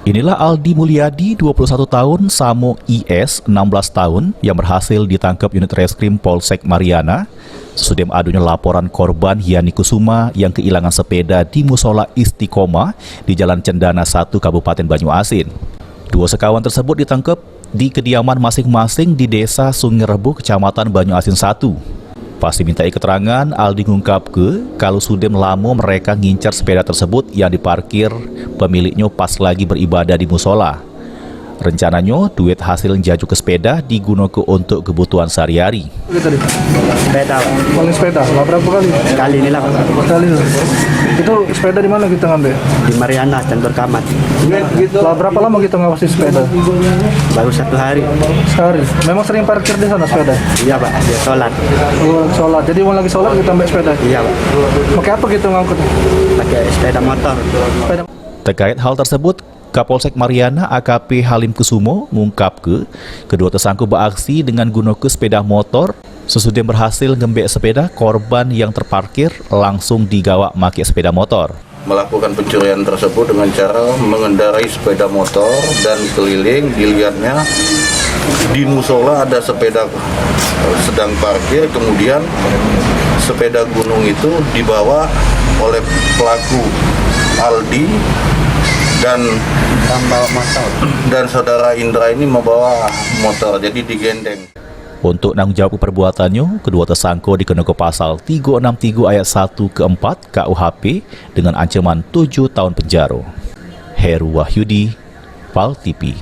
Inilah Aldi Mulyadi, 21 tahun, Samo IS, 16 tahun, yang berhasil ditangkap unit reskrim Polsek Mariana sesudah adunya laporan korban Yani Kusuma yang kehilangan sepeda di Musola Istiqomah di Jalan Cendana 1, Kabupaten Banyuasin. Dua sekawan tersebut ditangkap di kediaman masing-masing di Desa Sungai Rebu, Kecamatan Banyuasin 1. Pas dimintai keterangan, Aldi mengungkap kalau sudah lama mereka ngincar sepeda tersebut yang diparkir pemiliknya pas lagi beribadah di musola. Rencananya, duit hasil jaju ke sepeda digunakan untuk kebutuhan sehari-hari. Sepeda. Paling sepeda, berapa kali? Sekali ini lah. Sekali. Itu sepeda di mana kita ngambil? Di Mariana, Cantor Kamat. Berapa lama kita ngawasi sepeda? Baru 1 hari. Sehari. Memang sering parkir di sana sepeda? Iya Pak, dia sholat. Sholat. Jadi mau lagi sholat kita ambil sepeda? Iya Pak. Pakai apa kita ngangkut? Pakai sepeda motor. Terkait hal tersebut, Kapolsek Mariana AKP Halim Kusumo mengungkap kedua tersangka beraksi dengan gunakan sepeda motor. Sesudah berhasil ngembek sepeda, korban yang terparkir langsung digawa pakai sepeda motor. Melakukan pencurian tersebut dengan cara mengendarai sepeda motor dan keliling, dilihatnya di musola ada sepeda sedang parkir, kemudian sepeda gunung itu dibawa oleh pelaku Aldi dan saudara Indra ini membawa motor, jadi digendeng. Untuk tanggung jawab perbuatannya, kedua tersangka dikenakan pasal 363 ayat 1 ke 4 KUHP dengan ancaman 7 tahun penjara. Heru Wahyudi, PAL TV.